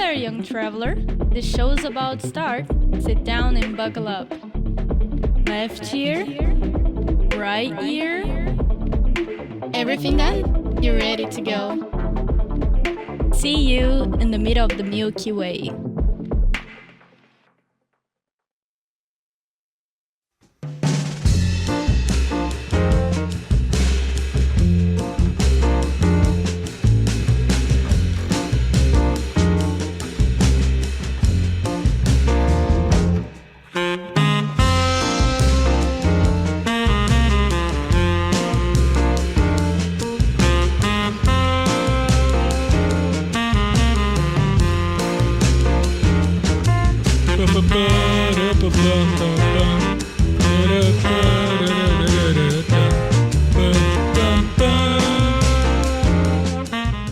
there, young traveler. The show's about to start. Sit down and buckle up. Left ear, right ear. Everything done? You're ready to go. See you in the middle of the Milky Way.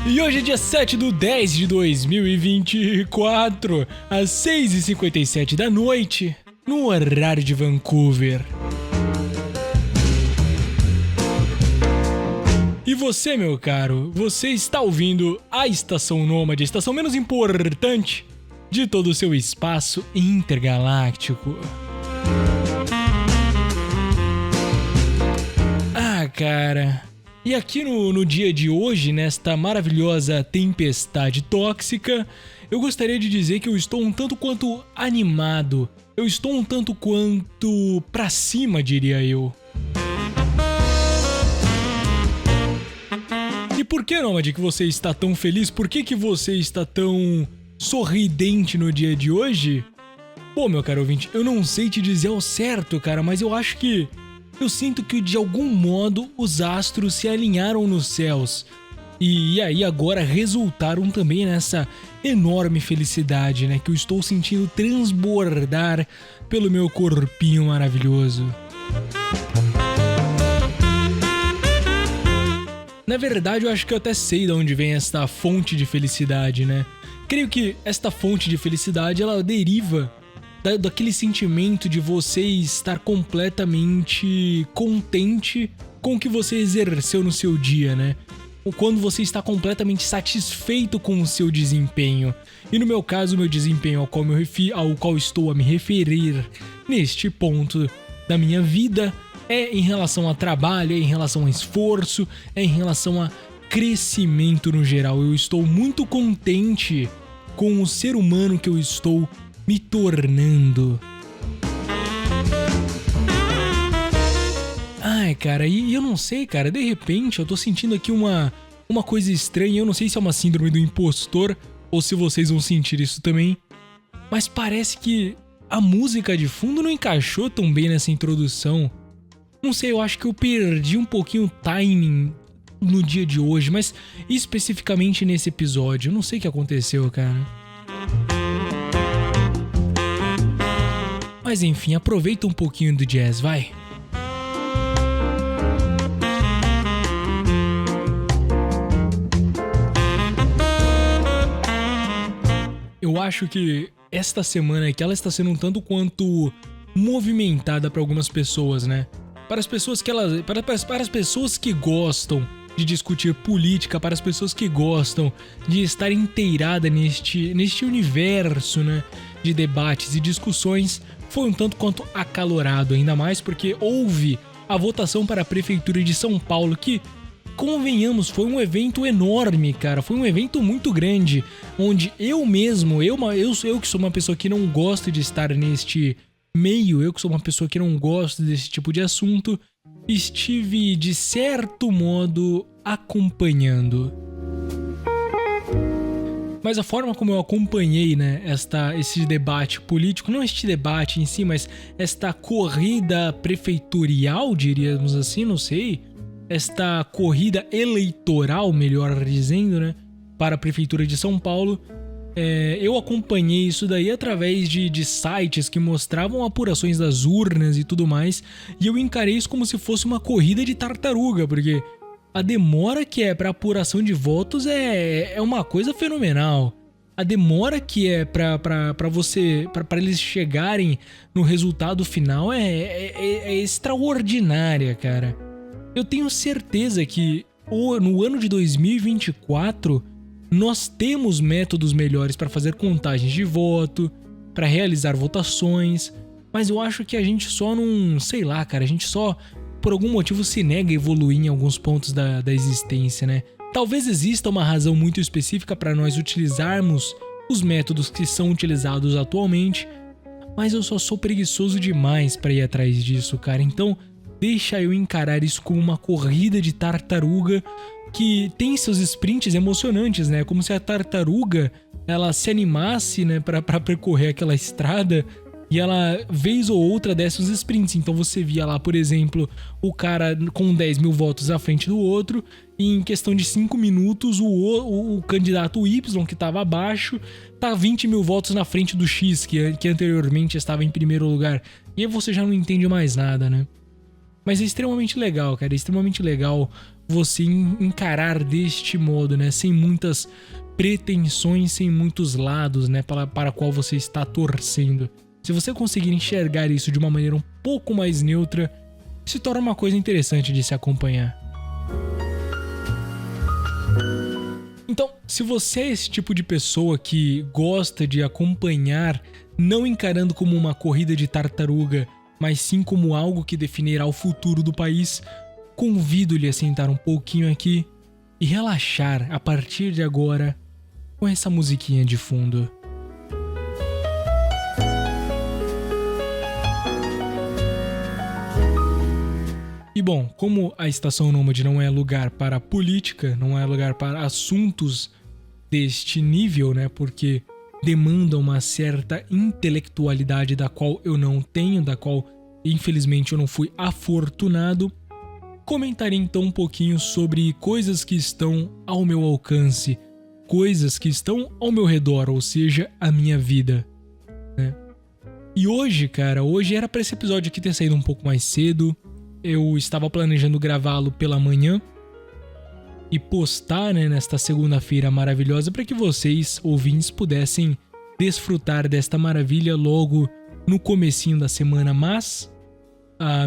E hoje é dia 7/10/2024, às 6h57 da noite, no horário de Vancouver. E você, meu caro, você está ouvindo a Estação Nômade, a estação menos importante de todo o seu espaço intergaláctico. Ah, cara... E aqui no dia de hoje, nesta maravilhosa tempestade tóxica, eu gostaria de dizer que eu estou um tanto quanto animado. Eu estou um tanto quanto pra cima, diria eu. E por que, Nômade, que você está tão feliz? Por que você está tão sorridente no dia de hoje? Pô, meu caro ouvinte, eu não sei te dizer ao certo, cara, mas eu acho que... Eu sinto que de algum modo os astros se alinharam nos céus e aí agora resultaram também nessa enorme felicidade, né, que eu estou sentindo transbordar pelo meu corpinho maravilhoso. Na verdade, eu acho que eu até sei de onde vem esta fonte de felicidade, né? Creio que esta fonte de felicidade ela deriva daquele sentimento de você estar completamente contente com o que você exerceu no seu dia, né? Ou quando você está completamente satisfeito com o seu desempenho. E no meu caso, o meu desempenho ao qual estou a me referir neste ponto da minha vida é em relação a trabalho, é em relação a esforço, é em relação a crescimento no geral. Eu estou muito contente com o ser humano que eu estou me tornando. Ai, cara, e eu não sei, cara, de repente eu tô sentindo aqui uma coisa estranha. Eu não sei se é uma síndrome do impostor ou se vocês vão sentir isso também, mas parece que a música de fundo não encaixou tão bem nessa introdução. Não sei, eu acho que eu perdi um pouquinho o timing no dia de hoje, mas especificamente nesse episódio. Eu não sei o que aconteceu, cara. Mas enfim, aproveita um pouquinho do jazz, vai. Eu acho que esta semana aqui, ela está sendo um tanto quanto movimentada para algumas pessoas, né? Para as pessoas para as pessoas que gostam de discutir política, para as pessoas que gostam de estar inteirada neste universo, né, de debates e discussões, foi um tanto quanto acalorado, ainda mais porque houve a votação para a Prefeitura de São Paulo, que, convenhamos, foi um evento enorme, cara, foi um evento muito grande, onde eu que sou uma pessoa que não gosta de estar neste meio, eu que sou uma pessoa que não gosta desse tipo de assunto, estive, de certo modo, acompanhando. Mas a forma como eu acompanhei, né, esse debate político, não este debate em si, mas esta corrida prefeitorial, diríamos assim, não sei, esta corrida eleitoral, melhor dizendo, né, para a Prefeitura de São Paulo, eu acompanhei isso daí através de sites que mostravam apurações das urnas e tudo mais, e eu encarei isso como se fosse uma corrida de tartaruga, porque a demora que é para apuração de votos é uma coisa fenomenal. A demora que é para eles chegarem no resultado final é extraordinária, cara. Eu tenho certeza que no ano de 2024 Nós temos métodos melhores para fazer contagens de voto, para realizar votações, mas eu acho que a gente só não, sei lá, cara, a gente só por algum motivo se nega a evoluir em alguns pontos da existência, né? Talvez exista uma razão muito específica para nós utilizarmos os métodos que são utilizados atualmente, mas eu só sou preguiçoso demais para ir atrás disso, cara. Então, deixa eu encarar isso como uma corrida de tartaruga que tem seus sprints emocionantes, né? Como se a tartaruga ela se animasse, né, para percorrer aquela estrada e ela, vez ou outra, desse os sprints. Então você via lá, por exemplo, o cara com 10 mil votos à frente do outro, e em questão de 5 minutos, o candidato Y, que estava abaixo, tá 20 mil votos na frente do X, que anteriormente estava em primeiro lugar. E aí você já não entende mais nada, né? Mas é extremamente legal, cara. É extremamente legal você encarar deste modo, né? Sem muitas pretensões, sem muitos lados, né? Para qual você está torcendo. Se você conseguir enxergar isso de uma maneira um pouco mais neutra, se torna uma coisa interessante de se acompanhar. Então, se você é esse tipo de pessoa que gosta de acompanhar, não encarando como uma corrida de tartaruga, mas sim como algo que definirá o futuro do país, convido-lhe a sentar um pouquinho aqui e relaxar a partir de agora com essa musiquinha de fundo. E bom, como a Estação Nômade não é lugar para política, não é lugar para assuntos deste nível, né? Porque demanda uma certa intelectualidade da qual eu não tenho, da qual infelizmente eu não fui afortunado, comentarei então um pouquinho sobre coisas que estão ao meu alcance, coisas que estão ao meu redor, ou seja, a minha vida, né? E hoje, cara, hoje era para esse episódio aqui ter saído um pouco mais cedo. Eu estava planejando gravá-lo pela manhã e postar, né, nesta segunda-feira maravilhosa para que vocês, ouvintes, pudessem desfrutar desta maravilha logo no comecinho da semana, mas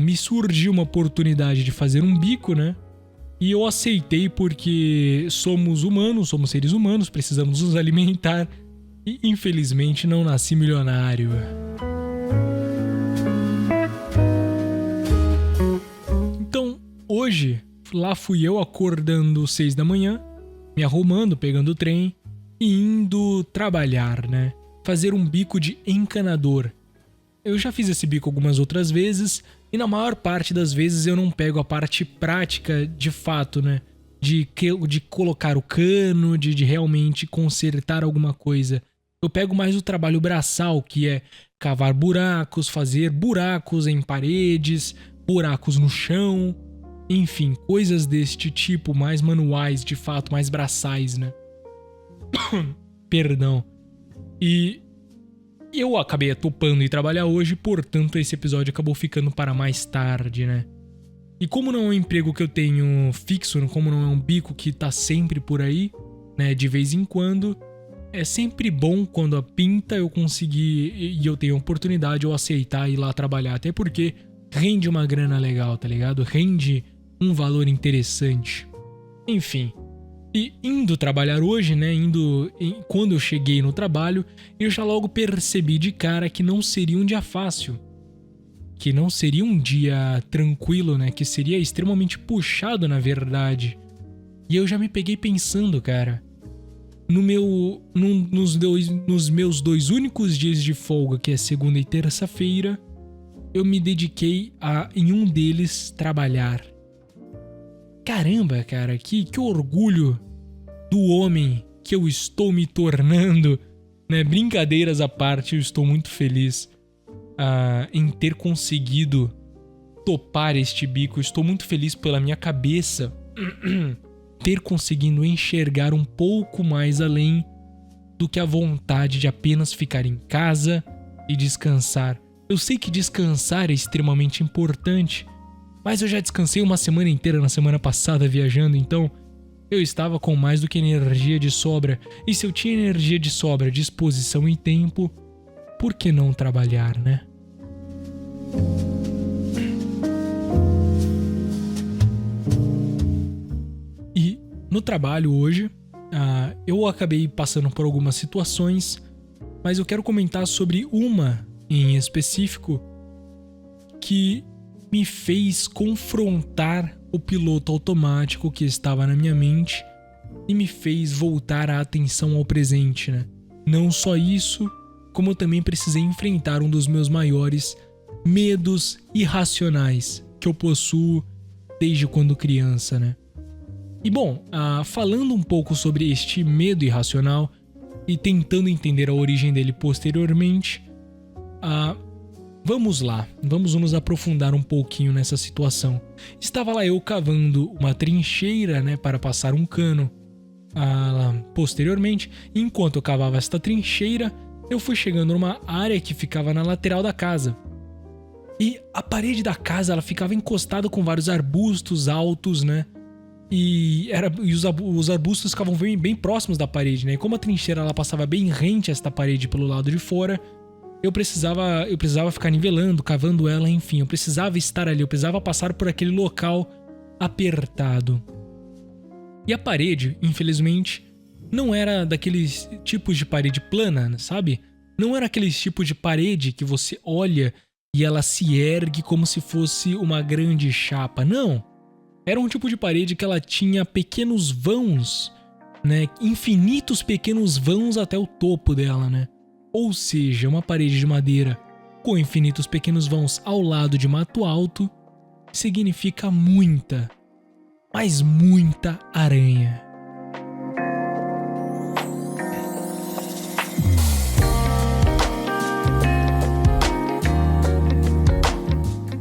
me surgiu uma oportunidade de fazer um bico, né? E eu aceitei porque somos humanos, somos seres humanos, precisamos nos alimentar e infelizmente não nasci milionário. Hoje, lá fui eu acordando 6 da manhã, me arrumando, pegando o trem e indo trabalhar, né? Fazer um bico de encanador. Eu já fiz esse bico algumas outras vezes e na maior parte das vezes eu não pego a parte prática de fato, né? De colocar o cano, de realmente consertar alguma coisa. Eu pego mais o trabalho braçal, que é cavar buracos, fazer buracos em paredes, buracos no chão. Enfim, coisas deste tipo, mais manuais, de fato, mais braçais, né? Perdão. E eu acabei topando ir trabalhar hoje, portanto esse episódio acabou ficando para mais tarde, né? E como não é um emprego que eu tenho fixo, como não é um bico que tá sempre por aí, né, de vez em quando, é sempre bom quando a pinta eu conseguir e eu tenho a oportunidade eu aceitar ir lá trabalhar, até porque rende uma grana legal, tá ligado? Rende um valor interessante. Enfim, e indo trabalhar hoje, né, quando eu cheguei no trabalho, eu já logo percebi de cara que não seria um dia fácil, que não seria um dia tranquilo, né, que seria extremamente puxado na verdade. E eu já me peguei pensando, cara, nos meus 2 únicos dias de folga, que é segunda e terça-feira, eu me dediquei a, em um deles, trabalhar. Caramba, cara, que orgulho do homem que eu estou me tornando, né? Brincadeiras à parte, eu estou muito feliz em ter conseguido topar este bico. Eu estou muito feliz pela minha cabeça ter conseguido enxergar um pouco mais além do que a vontade de apenas ficar em casa e descansar. Eu sei que descansar é extremamente importante, mas eu já descansei uma semana inteira na semana passada viajando, então eu estava com mais do que energia de sobra. E se eu tinha energia de sobra, disposição e tempo, por que não trabalhar, né? E no trabalho hoje, eu acabei passando por algumas situações, mas eu quero comentar sobre uma em específico que me fez confrontar o piloto automático que estava na minha mente e me fez voltar a atenção ao presente, né? Não só isso, como eu também precisei enfrentar um dos meus maiores medos irracionais que eu possuo desde quando criança, né? E bom, falando um pouco sobre este medo irracional e tentando entender a origem dele posteriormente, vamos lá, vamos nos aprofundar um pouquinho nessa situação. Estava lá eu cavando uma trincheira, né, para passar um cano. Posteriormente, enquanto eu cavava esta trincheira, eu fui chegando numa área que ficava na lateral da casa. E a parede da casa, ela ficava encostada com vários arbustos altos, né? E os arbustos ficavam bem próximos da parede, né? E como a trincheira ela passava bem rente a esta parede pelo lado de fora, eu precisava ficar nivelando, cavando ela, enfim. Eu precisava estar ali, eu precisava passar por aquele local apertado. E a parede, infelizmente, não era daqueles tipos de parede plana, sabe? Não era aqueles tipos de parede que você olha e ela se ergue como se fosse uma grande chapa. Não. Era um tipo de parede que ela tinha pequenos vãos, né? Infinitos pequenos vãos até o topo dela, né? Ou seja, uma parede de madeira com infinitos pequenos vãos ao lado de mato alto significa muita, mas muita aranha.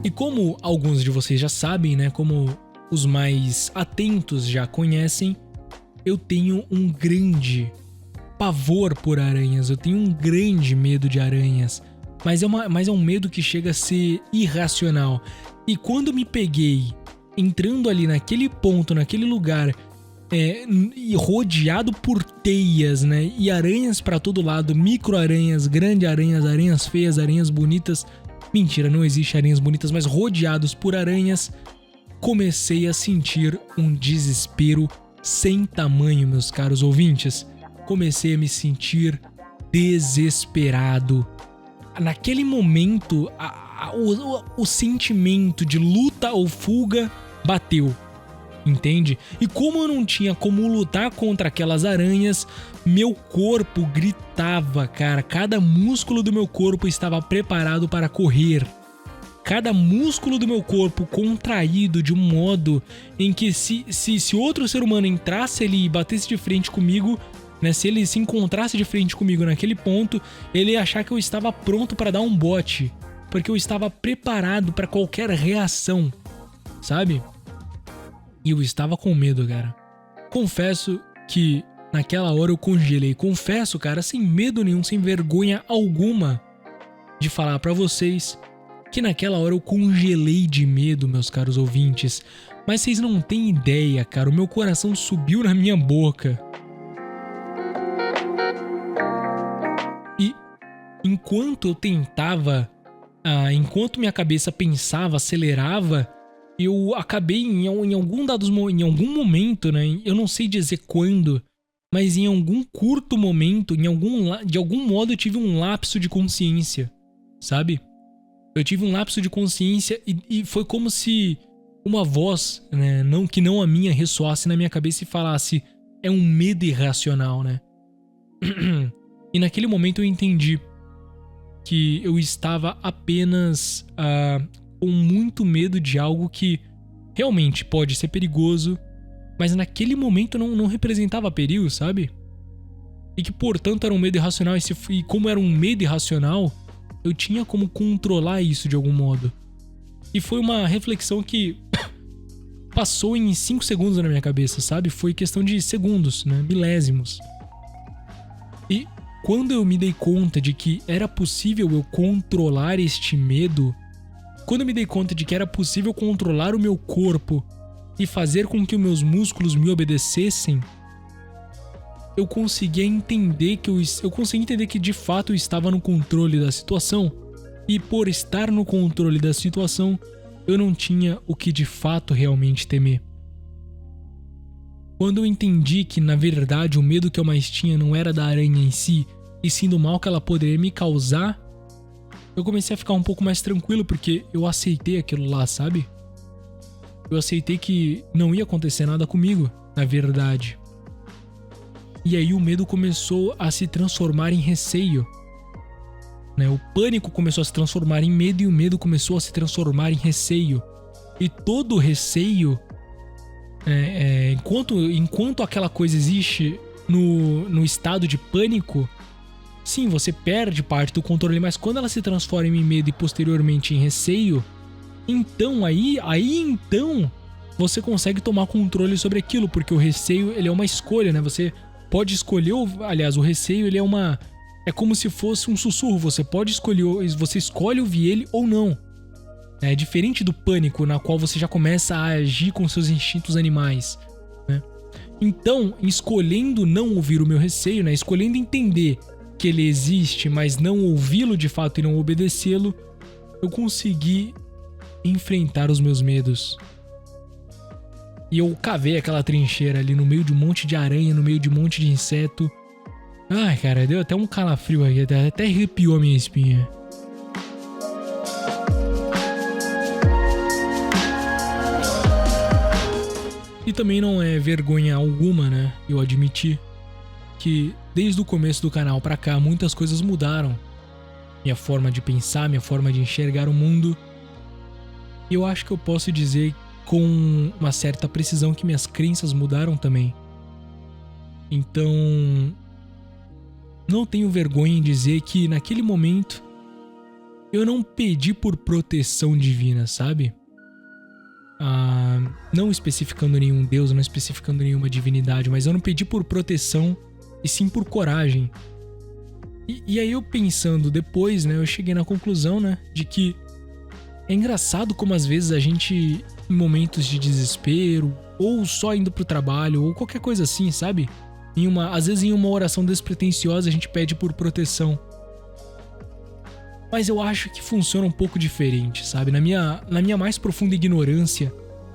E como alguns de vocês já sabem, né? Como os mais atentos já conhecem, eu tenho um grande pavor por aranhas, eu tenho um grande medo de aranhas, mas é um medo que chega a ser irracional. E quando me peguei entrando ali naquele ponto, naquele lugar, e rodeado por teias, né, e aranhas pra todo lado, micro-aranhas, grande aranhas, aranhas feias, aranhas bonitas, mentira, não existe aranhas bonitas, mas rodeados por aranhas, comecei a sentir um desespero sem tamanho, meus caros ouvintes. Comecei a me sentir desesperado. Naquele momento, o sentimento de luta ou fuga bateu, entende? E como eu não tinha como lutar contra aquelas aranhas, meu corpo gritava, cara. Cada músculo do meu corpo estava preparado para correr. Cada músculo do meu corpo contraído de um modo em que se outro ser humano entrasse ali e batesse de frente comigo, né, se ele se encontrasse de frente comigo naquele ponto, ele ia achar que eu estava pronto para dar um bote, porque eu estava preparado para qualquer reação, sabe? E eu estava com medo, cara. Confesso que naquela hora eu congelei. Confesso, cara, sem medo nenhum, sem vergonha alguma de falar pra vocês que naquela hora eu congelei de medo, meus caros ouvintes. Mas vocês não têm ideia, cara. O meu coração subiu na minha boca. E enquanto eu tentava, enquanto minha cabeça pensava, acelerava, eu acabei em algum momento, né? Eu não sei dizer quando, mas em algum curto momento, de algum modo eu tive um lapso de consciência, sabe? Eu tive um lapso de consciência e foi como se uma voz, né, que não a minha, ressoasse na minha cabeça e falasse: é um medo irracional, né? E naquele momento eu entendi que eu estava apenas com muito medo de algo que realmente pode ser perigoso, mas naquele momento não representava perigo, sabe? E que, portanto, era um medo irracional. E como era um medo irracional, eu tinha como controlar isso de algum modo. E foi uma reflexão que passou em 5 segundos na minha cabeça, sabe? Foi questão de segundos, né? Milésimos. E quando eu me dei conta de que era possível eu controlar este medo, quando eu me dei conta de que era possível controlar o meu corpo e fazer com que os meus músculos me obedecessem, eu consegui entender que de fato eu estava no controle da situação. E por estar no controle da situação, eu não tinha o que de fato realmente temer. Quando eu entendi que, na verdade, o medo que eu mais tinha não era da aranha em si, e sim do mal que ela poderia me causar, eu comecei a ficar um pouco mais tranquilo, porque eu aceitei aquilo lá, sabe? Eu aceitei que não ia acontecer nada comigo, na verdade. E aí o medo começou a se transformar em receio, né? O pânico começou a se transformar em medo e o medo começou a se transformar em receio. E todo receio, enquanto aquela coisa existe no estado de pânico, sim, você perde parte do controle, mas quando ela se transforma em medo e posteriormente em receio, então então você consegue tomar controle sobre aquilo, porque o receio, ele é uma escolha, né? Você pode escolher, aliás, o receio, ele é como se fosse um sussurro, você escolhe ouvir ele ou não. É diferente do pânico, na qual você já começa a agir com seus instintos animais, né? Então, escolhendo não ouvir o meu receio, né? Escolhendo entender que ele existe, mas não ouvi-lo de fato e não obedecê-lo, eu consegui enfrentar os meus medos. E eu cavei aquela trincheira ali no meio de um monte de aranha, no meio de um monte de inseto. Ai, cara, deu até um calafrio aqui, até arrepiou a minha espinha. E também não é vergonha alguma, né, eu admitir que desde o começo do canal pra cá muitas coisas mudaram. Minha forma de pensar, minha forma de enxergar o mundo. E eu acho que eu posso dizer com uma certa precisão que minhas crenças mudaram também. Então, não tenho vergonha em dizer que naquele momento eu não pedi por proteção divina, sabe? Não especificando nenhum deus, não especificando nenhuma divindade, mas eu não pedi por proteção e sim por coragem. E aí eu pensando depois, né, eu cheguei na conclusão, né, de que é engraçado como às vezes a gente, em momentos de desespero, ou só indo pro trabalho, ou qualquer coisa assim, sabe? Às vezes em uma oração despretensiosa a gente pede por proteção. Mas eu acho que funciona um pouco diferente, sabe? Na minha mais profunda ignorância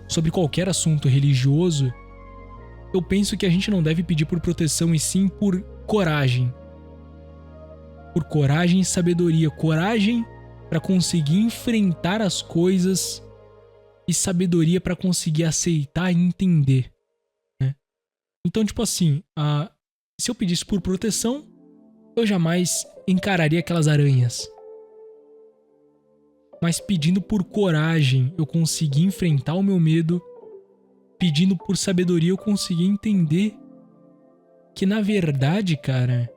sobre qualquer assunto religioso, eu penso que a gente não deve pedir por proteção e sim por coragem. Por coragem e sabedoria. Coragem para conseguir enfrentar as coisas e sabedoria para conseguir aceitar e entender, né? Então, tipo assim, se eu pedisse por proteção, eu jamais encararia aquelas aranhas. Mas pedindo por coragem, eu consegui enfrentar o meu medo. Pedindo por sabedoria, eu consegui entender que, na verdade, cara,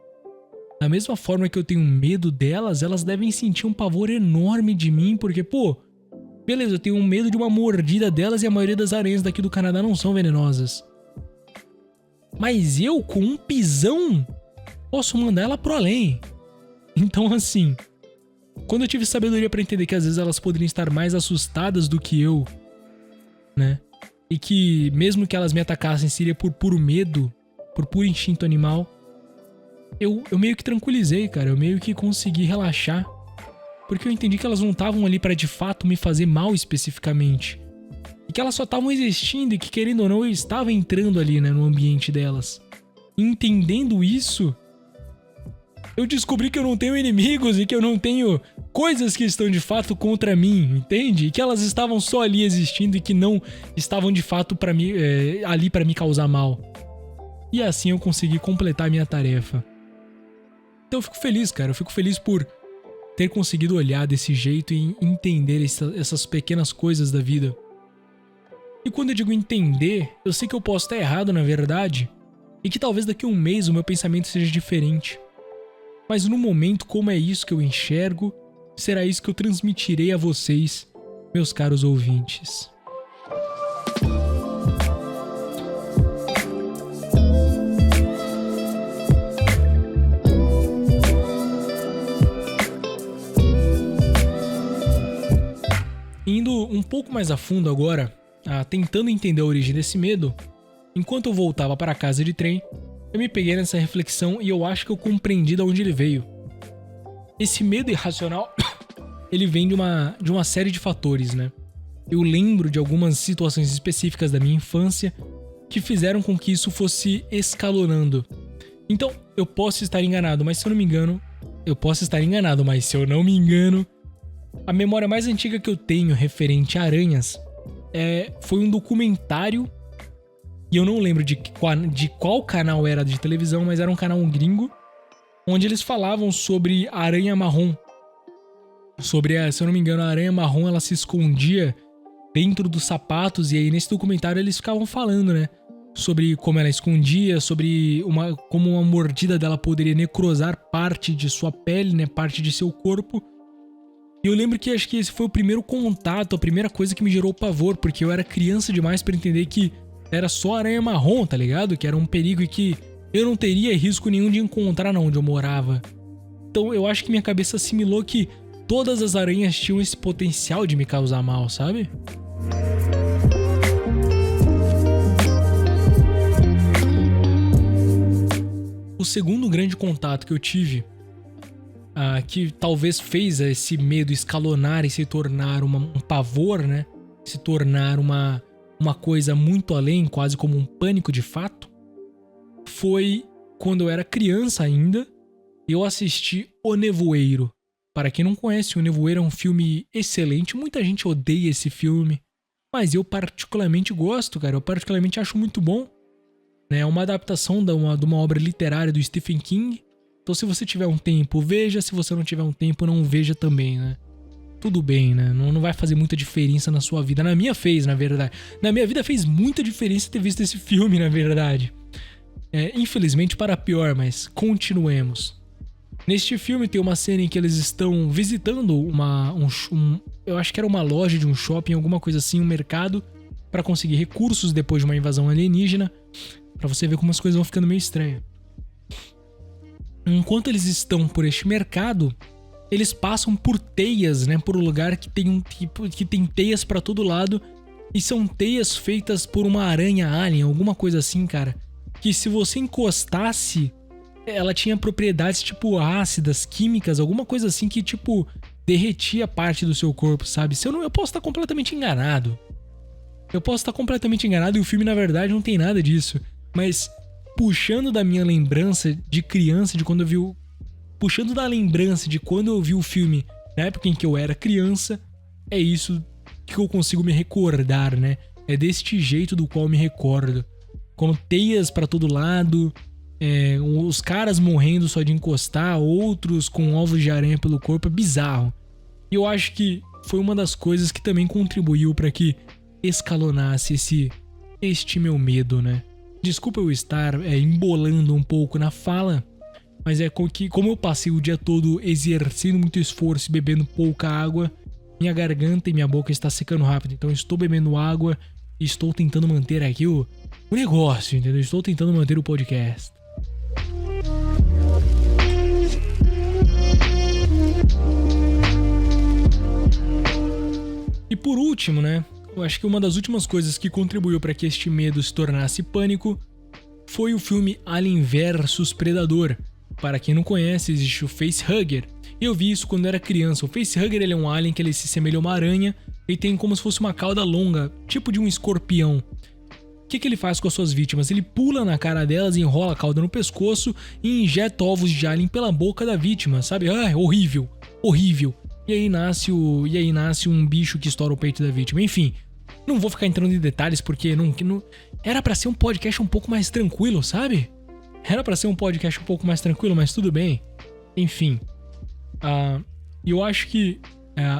da mesma forma que eu tenho medo delas, elas devem sentir um pavor enorme de mim, porque, pô, beleza, eu tenho um medo de uma mordida delas e a maioria das aranhas daqui do Canadá não são venenosas. Mas eu, com um pisão, posso mandar ela pro além. Então, assim, quando eu tive sabedoria pra entender que às vezes elas poderiam estar mais assustadas do que eu, né? E que mesmo que elas me atacassem seria por puro medo, por puro instinto animal, eu meio que tranquilizei, cara. Eu meio que consegui relaxar. Porque eu entendi que elas não estavam ali pra de fato me fazer mal especificamente. E que elas só estavam existindo e que, querendo ou não, eu estava entrando ali, né, no ambiente delas. E entendendo isso, eu descobri que eu não tenho inimigos e que eu não tenho coisas que estão de fato contra mim, entende? E que elas estavam só ali existindo e que não estavam de fato ali pra me causar mal. E assim eu consegui completar a minha tarefa. Então eu fico feliz, cara. Eu fico feliz por ter conseguido olhar desse jeito e entender essas pequenas coisas da vida. E quando eu digo entender, eu sei que eu posso estar errado na verdade e que talvez daqui a um mês o meu pensamento seja diferente. Mas no momento, como é isso que eu enxergo, será isso que eu transmitirei a vocês, meus caros ouvintes. Indo um pouco mais a fundo agora, tentando entender a origem desse medo, enquanto eu voltava para casa de trem, eu me peguei nessa reflexão e eu acho que eu compreendi de onde ele veio. Esse medo irracional, ele vem de uma série de fatores, né? Eu lembro de algumas situações específicas da minha infância que fizeram com que isso fosse escalonando. Então, eu posso estar enganado, mas se eu não me engano... a memória mais antiga que eu tenho referente a aranhas foi um documentário, e eu não lembro de qual canal era de televisão, mas era um canal gringo, onde eles falavam sobre a aranha marrom. Se eu não me engano, a aranha marrom, ela se escondia dentro dos sapatos, e aí nesse documentário eles ficavam falando, né? Sobre como ela escondia, sobre como uma mordida dela poderia necrosar parte de sua pele, né? Parte de seu corpo. E eu lembro que acho que esse foi o primeiro contato, a primeira coisa que me gerou pavor, porque eu era criança demais pra entender que era só aranha marrom, tá ligado? Que era um perigo e que eu não teria risco nenhum de encontrar onde eu morava. Então eu acho que minha cabeça assimilou que todas as aranhas tinham esse potencial de me causar mal, sabe? O segundo grande contato que eu tive, que talvez fez esse medo escalonar e se tornar um pavor, né? Se tornar uma coisa muito além, quase como um pânico de fato, foi quando eu era criança ainda, eu assisti O Nevoeiro. Para quem não conhece, O Nevoeiro é um filme excelente, muita gente odeia esse filme, mas eu particularmente gosto, cara, eu particularmente acho muito bom. É uma adaptação de uma obra literária do Stephen King. Então se você tiver um tempo, veja. Se você não tiver um tempo, não veja também, né? Tudo bem, né? Não vai fazer muita diferença na sua vida. Na minha fez, na verdade. Na minha vida fez muita diferença ter visto esse filme, na verdade. Infelizmente para pior, mas continuemos. Neste filme tem uma cena em que eles estão visitando eu acho que era uma loja de um shopping, alguma coisa assim, um mercado, para conseguir recursos depois de uma invasão alienígena. Pra você ver como as coisas vão ficando meio estranhas. Enquanto eles estão por este mercado, eles passam por teias, né? Por um lugar que tem teias pra todo lado. E são teias feitas por uma aranha alien, alguma coisa assim, cara. Que se você encostasse, ela tinha propriedades tipo ácidas, químicas, alguma coisa assim que tipo derretia parte do seu corpo, sabe? Eu posso estar completamente enganado. E o filme na verdade não tem nada disso. Mas puxando da minha lembrança de criança, puxando da lembrança de quando eu vi o filme na época em que eu era criança, é isso que eu consigo me recordar, né? É deste jeito do qual eu me recordo. Com teias pra todo lado, os caras morrendo só de encostar, outros com ovos de aranha pelo corpo, é bizarro. E eu acho que foi uma das coisas que também contribuiu pra que escalonasse este meu medo, né? Desculpa eu estar embolando um pouco na fala, mas como eu passei o dia todo exercendo muito esforço e bebendo pouca água, minha garganta e minha boca está secando rápido. Então eu estou bebendo água e estou tentando manter aqui o negócio, entendeu? Estou tentando manter o podcast. E por último, né? Eu acho que uma das últimas coisas que contribuiu para que este medo se tornasse pânico foi o filme Alien vs Predador. Para quem não conhece, existe o Facehugger. Eu vi isso quando era criança. O Facehugger, ele é um alien que ele se assemelha a uma aranha e tem como se fosse uma cauda longa, tipo de um escorpião. O que ele faz com as suas vítimas? Ele pula na cara delas, enrola a cauda no pescoço e injeta ovos de alien pela boca da vítima, sabe? Horrível, horrível. E aí nasce um bicho que estoura o peito da vítima. Enfim, não vou ficar entrando em detalhes porque não era pra ser um podcast um pouco mais tranquilo, sabe? Era pra ser um podcast um pouco mais tranquilo, mas tudo bem. Enfim, eu acho que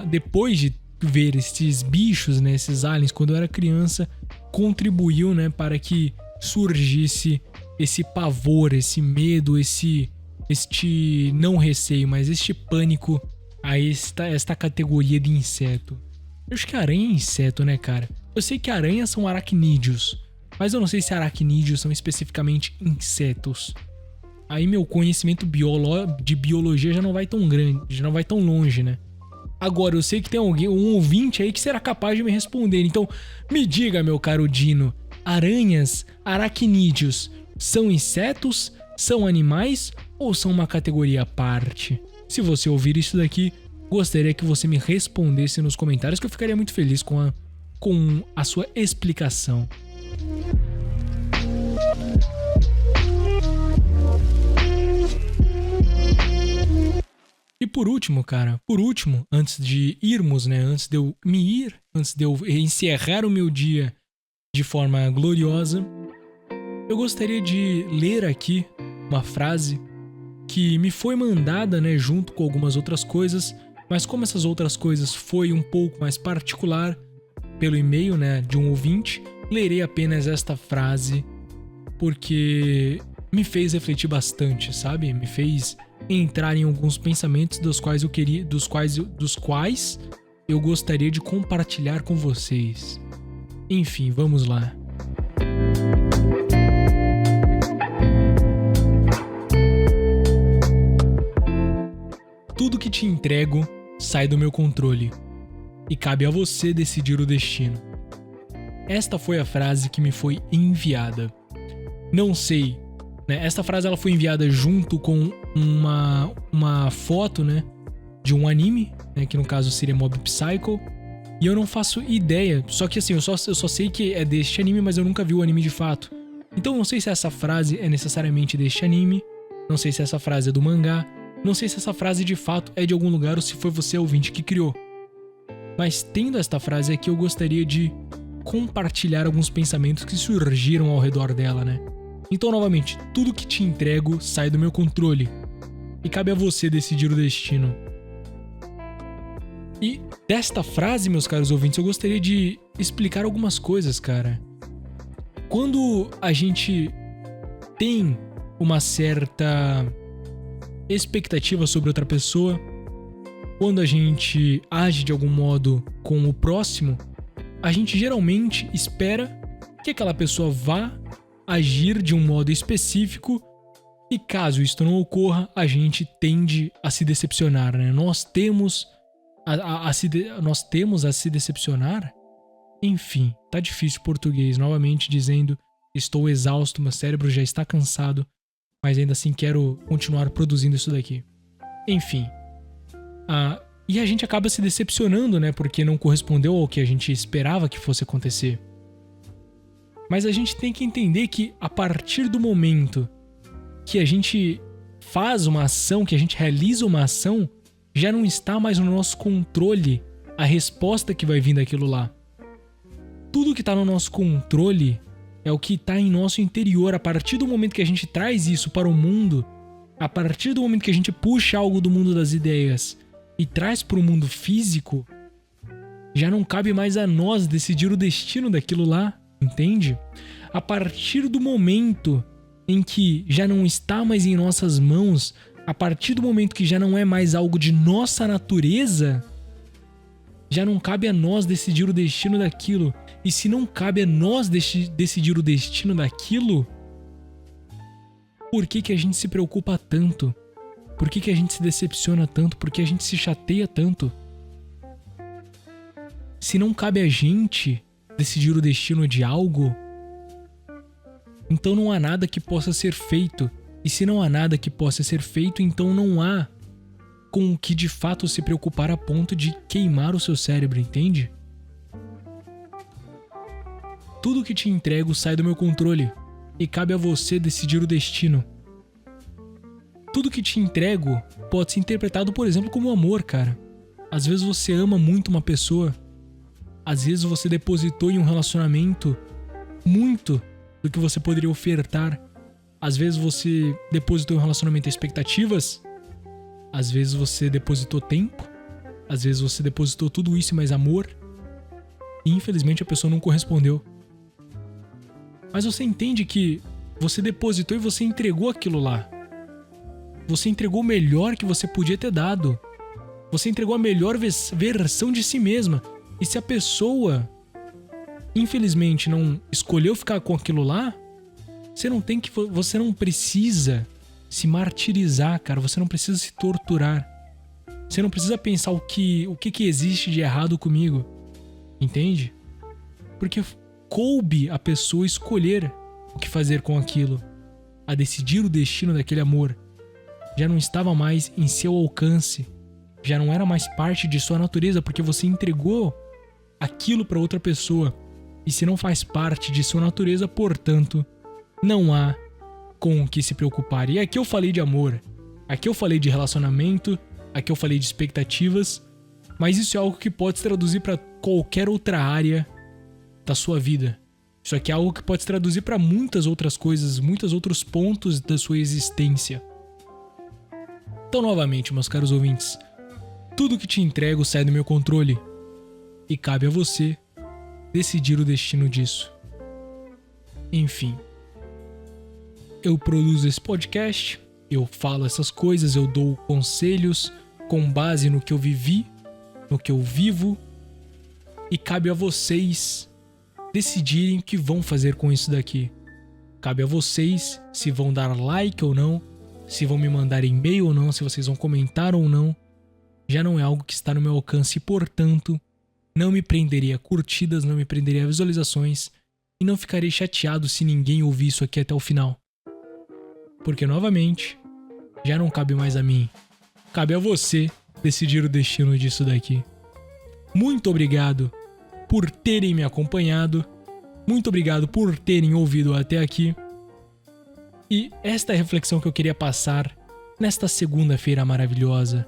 depois de ver esses bichos, né, esses aliens, quando eu era criança, contribuiu, né, para que surgisse esse pavor, esse medo, este não receio, mas este pânico a esta categoria de inseto. Eu acho que aranha é inseto, né, cara? Eu sei que aranhas são aracnídeos, mas eu não sei se aracnídeos são especificamente insetos. Aí meu conhecimento de biologia já não vai tão grande, já não vai tão longe, né? Agora, eu sei que tem um ouvinte aí que será capaz de me responder. Então, me diga, meu caro Dino, aranhas, aracnídeos, são insetos, são animais ou são uma categoria à parte? Se você ouvir isso daqui, gostaria que você me respondesse nos comentários, que eu ficaria muito feliz com a sua explicação. por último, cara, antes de irmos, né, antes de eu me ir, antes de eu encerrar o meu dia de forma gloriosa, eu gostaria de ler aqui uma frase que me foi mandada, né, junto com algumas outras coisas, mas como essas outras coisas foi um pouco mais particular, pelo e-mail, né, de um ouvinte, lerei apenas esta frase porque me fez refletir bastante, sabe? Me fez entrar em alguns pensamentos dos quais eu gostaria de compartilhar com vocês. Enfim, vamos lá. Tudo que te entrego sai do meu controle e cabe a você decidir o destino. Esta foi a frase que me foi enviada. Não sei, né? Esta frase ela foi enviada junto com uma foto, né, de um anime, né, que no caso seria Mob Psycho, e eu não faço ideia, só que assim, eu só sei que é deste anime, mas eu nunca vi o anime de fato. Então não sei se essa frase é necessariamente deste anime, não sei se essa frase é do mangá, não sei se essa frase de fato é de algum lugar ou se foi você ouvinte que criou. Mas tendo esta frase aqui, eu gostaria de compartilhar alguns pensamentos que surgiram ao redor dela, né? Então, novamente, tudo que te entrego sai do meu controle e cabe a você decidir o destino. E desta frase, meus caros ouvintes, eu gostaria de explicar algumas coisas, cara. Quando a gente tem uma certa expectativa sobre outra pessoa, quando a gente age de algum modo com o próximo, a gente geralmente espera que aquela pessoa vá agir de um modo específico e caso isto não ocorra, a gente tende a se decepcionar, né? Nós temos a se decepcionar? Enfim, tá difícil português, novamente dizendo, estou exausto, meu cérebro já está cansado, mas ainda assim quero continuar produzindo isso daqui. Enfim, e a gente acaba se decepcionando, né? Porque não correspondeu ao que a gente esperava que fosse acontecer. Mas a gente tem que entender que a partir do momento que a gente faz uma ação, que a gente realiza uma ação, já não está mais no nosso controle a resposta que vai vir daquilo lá. Tudo que está no nosso controle é o que está em nosso interior. A partir do momento que a gente traz isso para o mundo, a partir do momento que a gente puxa algo do mundo das ideias e traz para o mundo físico, já não cabe mais a nós decidir o destino daquilo lá, entende? A partir do momento em que já não está mais em nossas mãos, a partir do momento que já não é mais algo de nossa natureza, já não cabe a nós decidir o destino daquilo. E se não cabe a nós decidir o destino daquilo, por que a gente se preocupa tanto? Por que a gente se decepciona tanto? Por que a gente se chateia tanto? Se não cabe a gente decidir o destino de algo, então não há nada que possa ser feito. E se não há nada que possa ser feito, então não há com o que de fato se preocupar a ponto de queimar o seu cérebro, entende? Tudo que te entrego sai do meu controle e cabe a você decidir o destino. Tudo que te entrego pode ser interpretado, por exemplo, como amor, cara. Às vezes você ama muito uma pessoa, às vezes você depositou em um relacionamento muito do que você poderia ofertar. Às vezes você depositou em um relacionamento expectativas, às vezes você depositou tempo, às vezes você depositou tudo isso e mais amor, e infelizmente a pessoa não correspondeu. Mas você entende que você depositou e você entregou aquilo lá. Você entregou o melhor que você podia ter dado. Você entregou a melhor versão de si mesma. E se a pessoa, infelizmente, não escolheu ficar com aquilo lá, você não precisa se martirizar, cara. Você não precisa se torturar. Você não precisa pensar o que existe de errado comigo. Entende? Porque coube a pessoa escolher o que fazer com aquilo, a decidir o destino daquele amor. Já não estava mais em seu alcance, já não era mais parte de sua natureza, porque você entregou aquilo para outra pessoa. E se não faz parte de sua natureza, portanto, não há com o que se preocupar. E aqui eu falei de amor, aqui eu falei de relacionamento, Aqui eu falei de expectativas, mas isso é algo que pode se traduzir para qualquer outra área da sua vida. Isso aqui é algo que pode se traduzir para muitas outras coisas, muitos outros pontos da sua existência. Então, novamente, meus caros ouvintes, tudo que te entrego sai do meu controle e cabe a você decidir o destino disso. Enfim, eu produzo esse podcast, eu falo essas coisas, eu dou conselhos com base no que eu vivi, no que eu vivo, e cabe a vocês decidirem o que vão fazer com isso daqui. Cabe a vocês se vão dar like ou não, se vão me mandar e-mail ou não, se vocês vão comentar ou não. Já não é algo que está no meu alcance e, portanto, não me prenderia a curtidas, não me prenderia a visualizações e não ficarei chateado se ninguém ouvir isso aqui até o final. Porque, novamente, já não cabe mais a mim. Cabe a você decidir o destino disso daqui. Muito obrigado por terem me acompanhado. Muito obrigado por terem ouvido até aqui. E esta é a reflexão que eu queria passar nesta segunda-feira maravilhosa.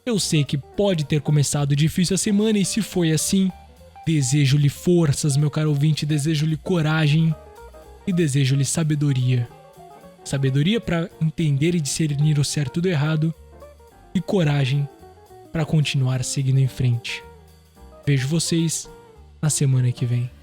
Eu sei que pode ter começado difícil a semana e se foi assim, desejo-lhe forças, meu caro ouvinte, desejo-lhe coragem e desejo-lhe sabedoria. Sabedoria para entender e discernir o certo do errado e coragem para continuar seguindo em frente. Vejo vocês na semana que vem.